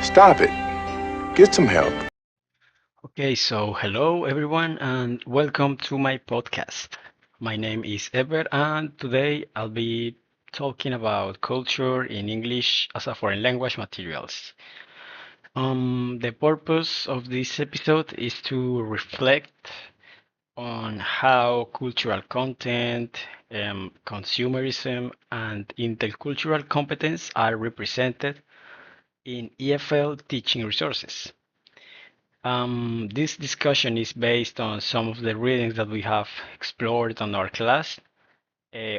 Stop it. Get some help. Okay, so hello everyone and welcome to my podcast. My name is Ever and today I'll be talking about culture in English as a foreign language materials. The purpose of this episode is to reflect on how cultural content, consumerism, and intercultural competence are represented in EFL teaching resources. This discussion is based on some of the readings that we have explored on our class,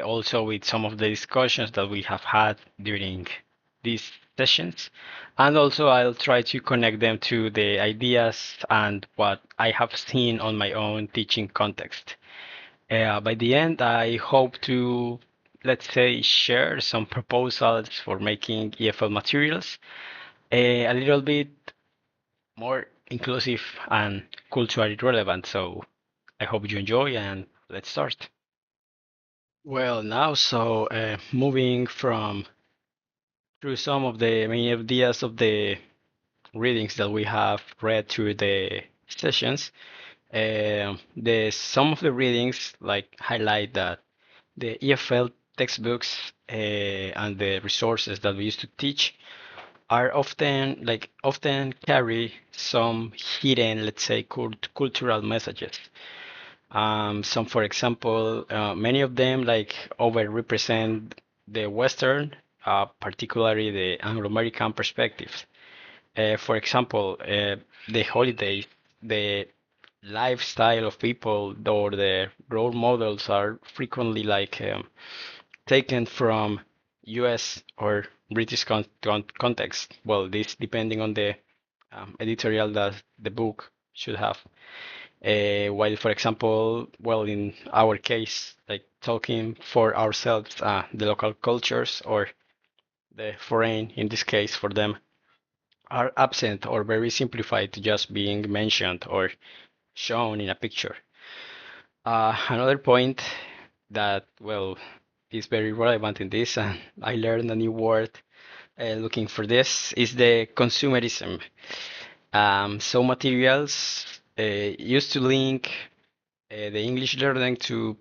also with some of the discussions that we have had during these sessions. And also I'll try to connect them to the ideas and what I have seen on my own teaching context. By the end, I hope to, let's say, share some proposals for making EFL materials a little bit more inclusive and culturally relevant. So I hope you enjoy and let's start. Well, now, moving from through some of the main ideas of the readings that we have read through the sessions, the some of the readings like highlight that the EFL textbooks and the resources that we used to teach are often carry some hidden, let's say, cultural messages. Some, for example, many of them like overrepresent the Western, particularly the Anglo-American perspectives. For example, the holidays, the lifestyle of people or the role models are frequently taken from US or British context. Well, this depending on the editorial that the book should have. While, for example, well, in our case, like talking for ourselves, the local cultures or the foreign, in this case, for them, are absent or very simplified to just being mentioned or shown in a picture. Another point that, well, is very relevant in this, and I learned a new word looking for this, is the consumerism. Some materials used to link the English learning to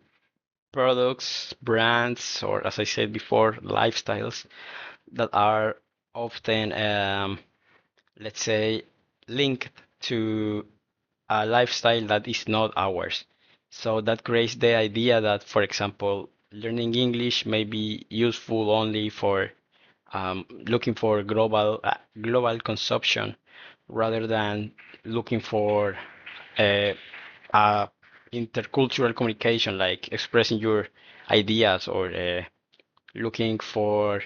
products, brands, or as I said before, lifestyles that are often, let's say, linked to a lifestyle that is not ours. So that creates the idea that, for example, learning English may be useful only for looking for global consumption rather than looking for uh, uh, intercultural communication, like expressing your ideas or looking for,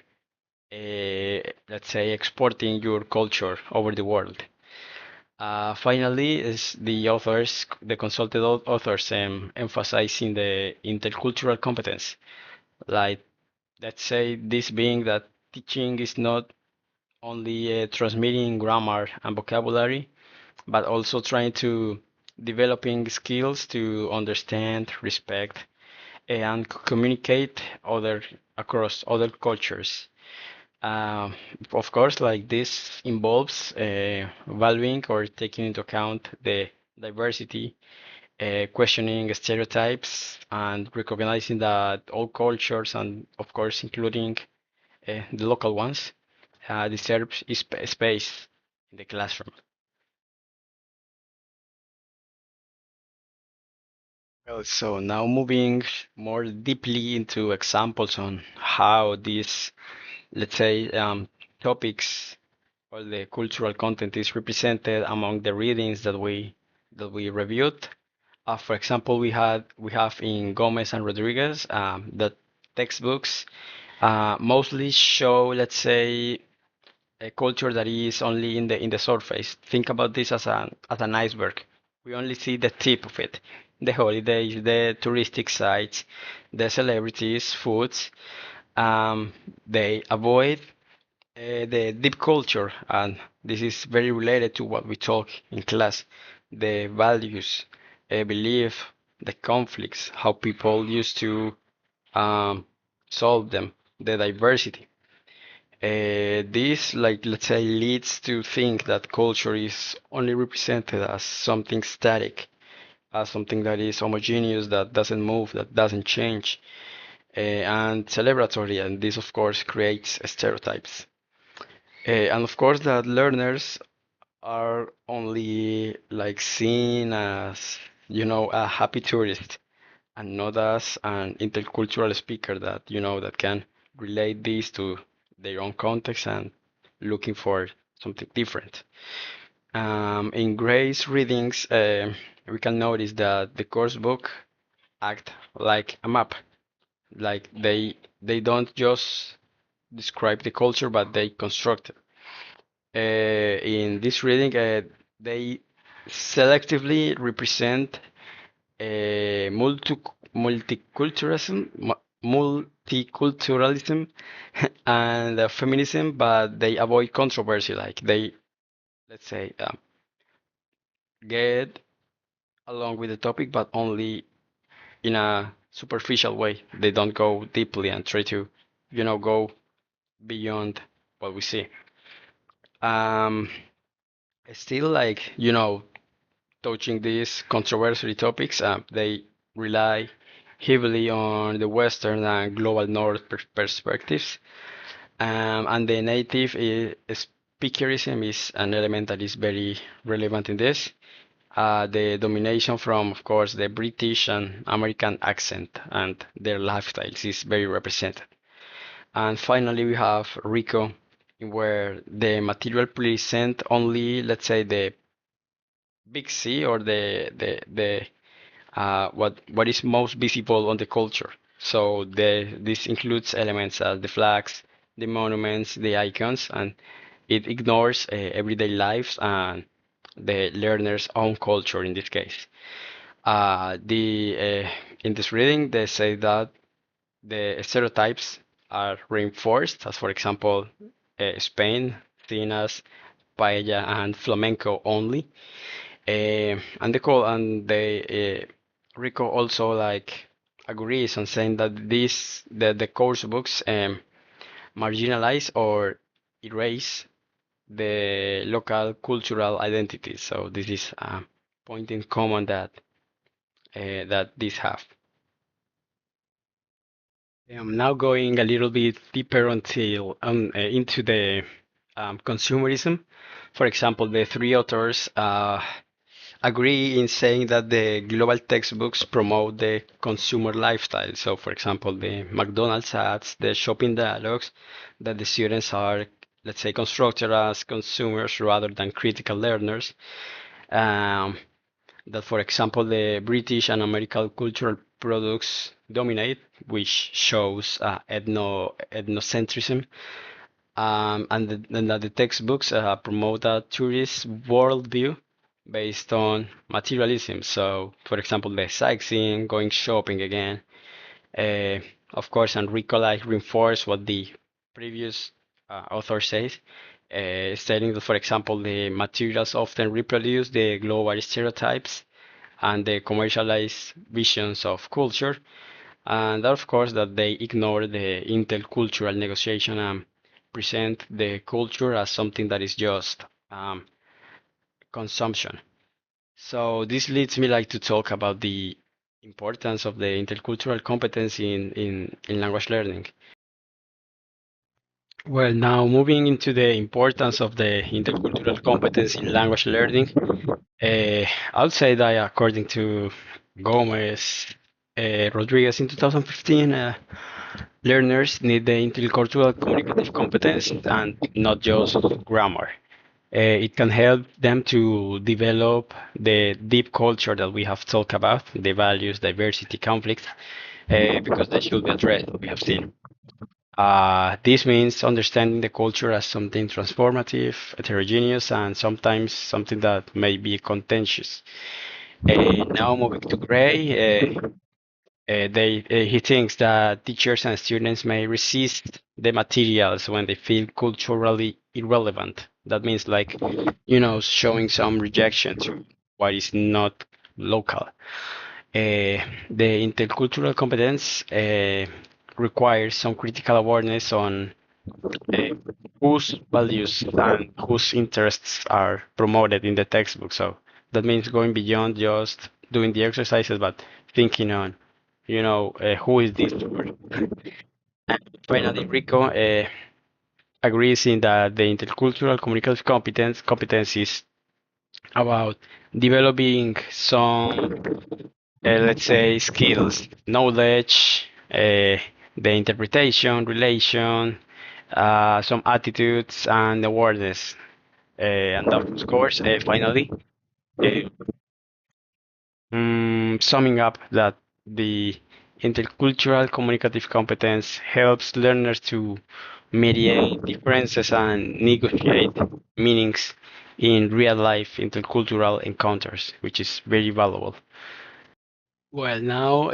let's say, exporting your culture over the world. Finally, is the consulted authors, emphasizing the intercultural competence. Like, let's say, this being that teaching is not only transmitting grammar and vocabulary, but also trying to developing skills to understand, respect, and communicate other across other cultures. Um, of course, like this involves valuing or taking into account the diversity, questioning stereotypes, and recognizing that all cultures, and of course, including the local ones, deserve space in the classroom. Well, so now moving more deeply into examples on how these, let's say, topics or the cultural content is represented among the readings that we reviewed. For example, we have in Gomez and Rodriguez the textbooks mostly show, let's say, a culture that is only in the surface. Think about this as an iceberg. We only see the tip of it. The holidays, the touristic sites, the celebrities, foods. They avoid The deep culture, and this is very related to what we talk in class, the values, belief, the conflicts, how people used to um, solve them, the diversity. This, like, let's say, leads to think that culture is only represented as something static, as something that is homogeneous, that doesn't move, that doesn't change, and celebratory, and this, of course, creates stereotypes. And of course, that learners are only like seen as, a happy tourist and not as an intercultural speaker that, that can relate this to their own context and looking for something different. In Gray's readings, we can notice that the course book act like a map. Like they don't just describe the culture, but they construct it. In this reading, they selectively represent multi multiculturalism, multiculturalism, and feminism, but they avoid controversy. Like they, let's say, get along with the topic, but only in a superficial way. They don't go deeply and try to, go beyond what we see. Um, Still, like, touching these controversial topics, they rely heavily on the Western and global North perspectives. And the native speakerism is an element that is very relevant in this. The domination from, of course, the British and American accent and their lifestyles is very represented. And finally, we have Rico, where the material present only, let's say, the big C or the what is most visible on the culture. So this includes elements as the flags, the monuments, the icons, and it ignores everyday lives and the learner's own culture in this case. The In this reading, they say that the stereotypes are reinforced, as for example, Spain seen as paella and flamenco only. And Rico also like agrees on saying that the course books marginalize or erase the local cultural identity. So this is a point in common that these have. Now going a little bit deeper into the consumerism. For example, the three authors agree in saying that the global textbooks promote the consumer lifestyle. So, for example, the McDonald's ads, the shopping dialogues, that the students are, let's say, constructed as consumers rather than critical learners. Um, that, for example, the British and American cultural products dominate, which shows ethnocentrism, and that the textbooks promote a tourist worldview based on materialism. So, for example, the sightseeing, going shopping again. Uh, of course, Enrico like reinforce what the previous author says, stating that, for example, the materials often reproduce the global stereotypes and the commercialized visions of culture, and of course that they ignore the intercultural negotiation and present the culture as something that is just consumption. So this leads me like to talk about the importance of the intercultural competence in language learning. Well, now moving into the importance of the intercultural competence in language learning, I'll say that according to Gomez Rodriguez in 2015, learners need the intercultural communicative competence and not just grammar. It can help them to develop the deep culture that we have talked about, the values, diversity, conflict, because they should be addressed, we have seen. This means understanding the culture as something transformative, heterogeneous, and sometimes something that may be contentious. Now moving to Gray, He thinks that teachers and students may resist the materials when they feel culturally irrelevant. That means like, showing some rejection to what is not local. The intercultural competence requires some critical awareness on uh, whose values and whose interests are promoted in the textbook. So that means going beyond just doing the exercises, but thinking on, who is this for? And finally, Rico agrees in that the intercultural communicative competence is about developing some, let's say, skills, knowledge, the interpretation, relation, some attitudes, and awareness. And of course, finally, uh, summing up that the intercultural communicative competence helps learners to mediate differences and negotiate meanings in real life intercultural encounters, which is very valuable. Well, now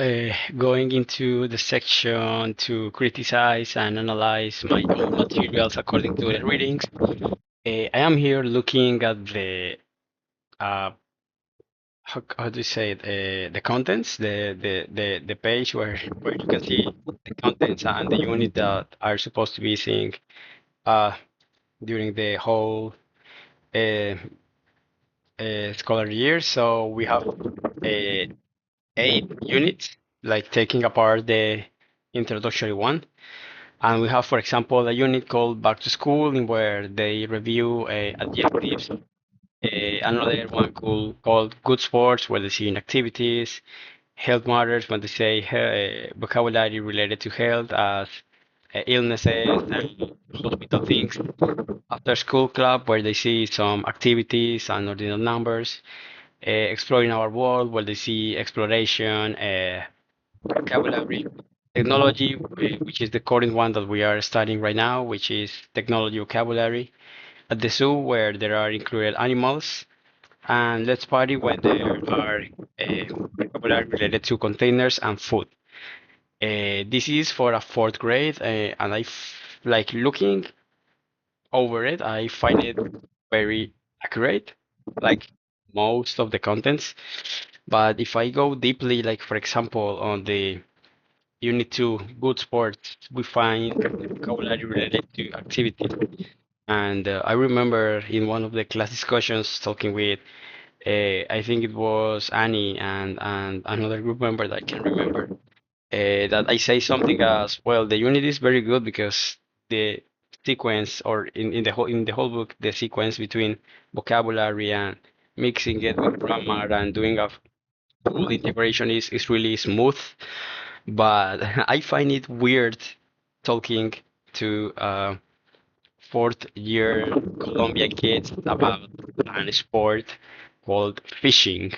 going into the section to criticize and analyze my own materials according to the readings, I am here looking at the uh, how do you say it? The contents, the page where you can see the contents and the unit that are supposed to be seeing uh, during the whole uh, scholar year. So we have 8 units, like taking apart the introductory one. And we have, for example, a unit called Back to School, in where they review adjectives. Another one called Good Sports, where they see inactivities. Health Matters, when they say vocabulary related to health as illnesses and hospital things. After School Club, where they see some activities and ordinal numbers. Exploring Our World, where they see exploration, vocabulary. Technology, which is the current one that we are studying right now, which is technology vocabulary. At the zoo, where there are included animals. And Let's Party, where there are vocabulary related to containers and food. This is for a fourth grade, and like looking over it, I find it very accurate, like most of the contents. But if I go deeply, like for example, on the Unit 2, Good Sports, we find vocabulary related to activity. And I remember in one of the class discussions talking with, I think it was Annie and another group member that I can remember, that I say something as well. The unit is very good because the sequence, or in the whole book, the sequence between vocabulary and mixing it with grammar and doing a full integration is really smooth. But I find it weird talking to fourth year Colombian kids about an sport called fishing,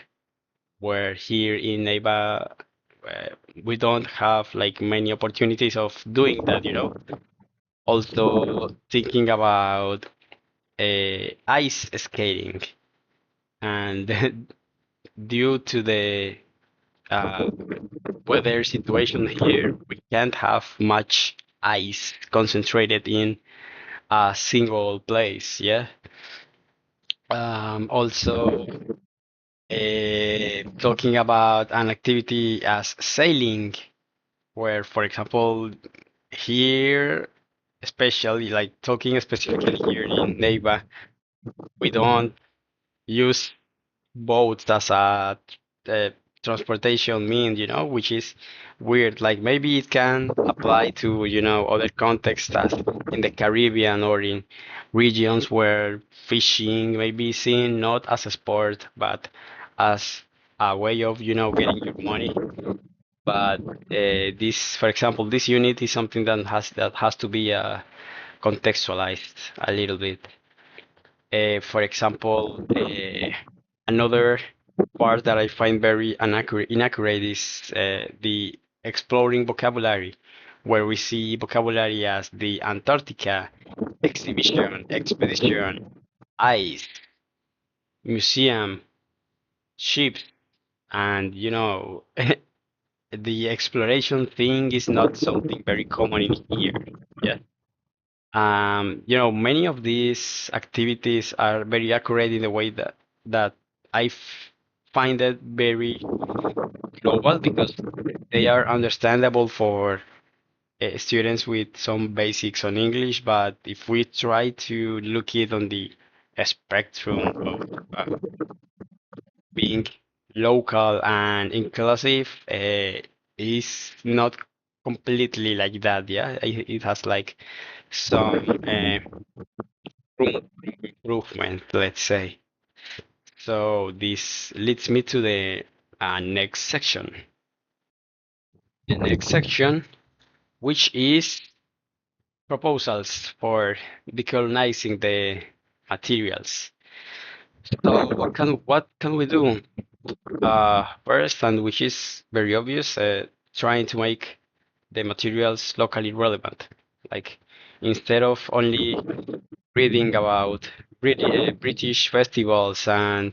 where here in Neiva uh, we don't have like many opportunities of doing that. Also thinking about ice skating, and due to the uh, weather situation here, we can't have much ice concentrated in a single place. Yeah. Also, talking about an activity as sailing, where, for example, here, especially like talking specifically here in Neiva, we don't use boats as a transportation mean, which is weird. Like maybe it can apply to, other contexts as in the Caribbean or in regions where fishing may be seen not as a sport, but as a way of, getting your money. But this, for example, this unit is something that has to be contextualized a little bit. For example, another part that I find very inaccurate is the exploring vocabulary, where we see vocabulary as the Antarctica, exhibition, expedition, ice, museum, ships, and the exploration thing is not something very common in here. Yeah. Many of these activities are very accurate in the way that I find it very global because they are understandable for students with some basics on English. But if we try to look it on the spectrum of being local and inclusive, is not completely like that. Yeah, it has like some room for improvement, let's say. So this leads me to the next section. The next section, which is proposals for decolonizing the materials. So what can we do? First, and which is very obvious, trying to make the materials locally relevant. Like instead of only reading about British festivals and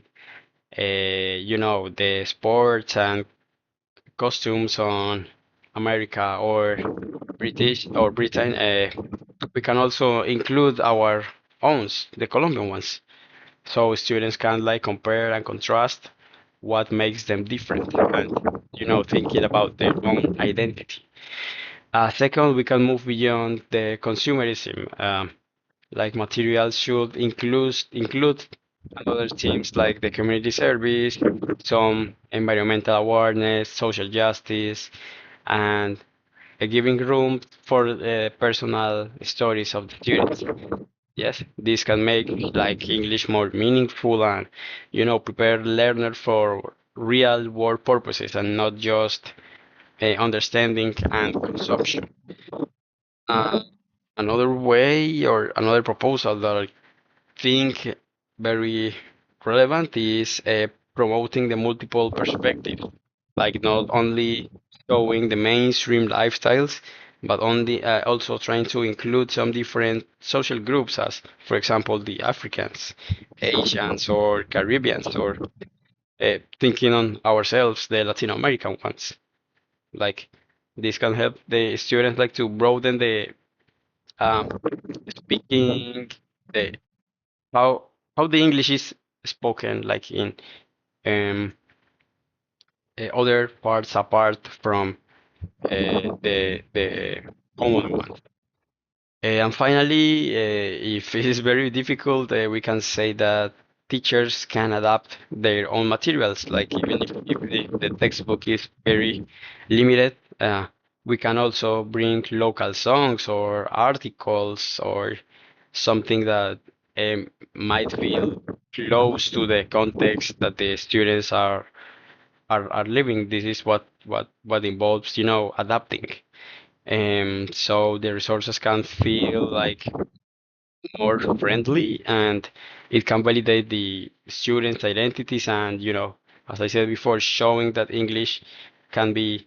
the sports and costumes on America or British or Britain, we can also include our own, the Colombian ones, so students can like compare and contrast what makes them different and thinking about their own identity. Second, we can move beyond the consumerism. Like materials should include other themes like the community service, some environmental awareness, social justice, and giving room for personal stories of the students. Yes, this can make like English more meaningful and prepare learner for real world purposes and not just understanding and consumption. Uh, Another way or another proposal that I think very relevant is promoting the multiple perspectives, like not only showing the mainstream lifestyles, but also trying to include some different social groups, as for example the Africans, Asians, or Caribbeans, or thinking on ourselves, the Latin American ones. Like this can help the students like to broaden the um, speaking, the how how the English is spoken, like in um, other parts apart from the common one. And finally, if it is very difficult, we can say that teachers can adapt their own materials. Like even if the textbook is very limited, we can also bring local songs or articles or something that might feel close to the context that the students are living. This is what involves, adapting. So the resources can feel like more friendly and it can validate the students' identities and, as I said before, showing that English can be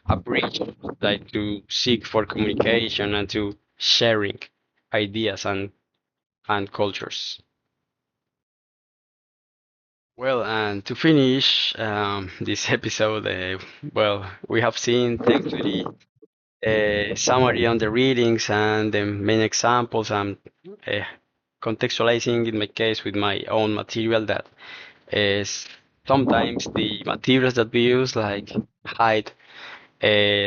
a bridge, like to seek for communication and to sharing ideas and cultures. Well, and to finish this episode, we have seen, thanks to the summary on the readings and the main examples, and uh, contextualizing in my case with my own material, that is sometimes the materials that we use like hide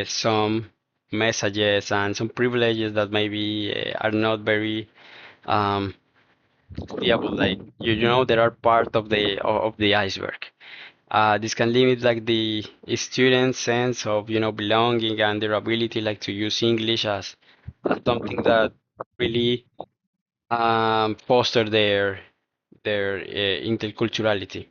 some messages and some privileges that maybe are not very um, viable. Like there are part of the iceberg. This can limit like the student's sense of belonging and their ability like to use English as something that really foster their interculturality.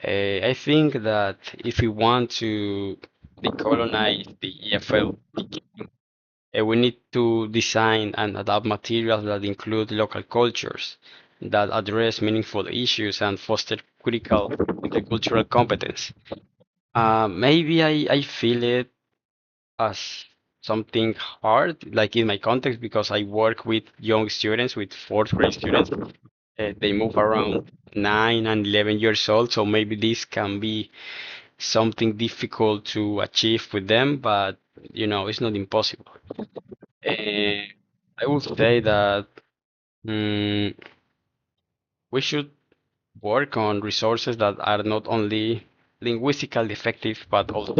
I think that if we want to decolonize the EFL, we need to design and adapt materials that include local cultures, that address meaningful issues and foster critical intercultural competence. Maybe I feel it as something hard, like in my context, because I work with young students, with fourth grade students. They move around 9 and 11 years old, so maybe this can be something difficult to achieve with them, but it's not impossible. I would say that mm, we should work on resources that are not only linguistically effective, but also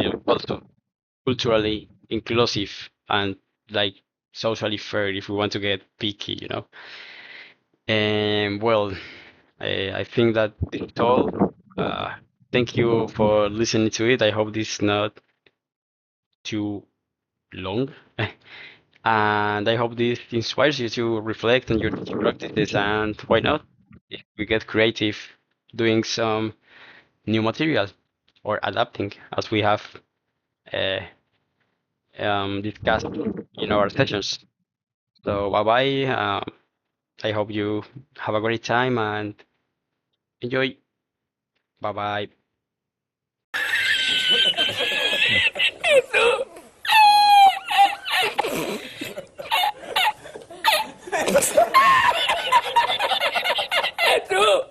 culturally inclusive and like socially fair if we want to get picky. And well, I think that it's all. Thank you for listening to it. I hope this is not too long. And I hope this inspires you to reflect on your teaching practices and why not? If we get creative doing some new material or adapting as we have uh, discussed in our sessions. So bye bye. I hope you have a great time and enjoy. Bye bye. True.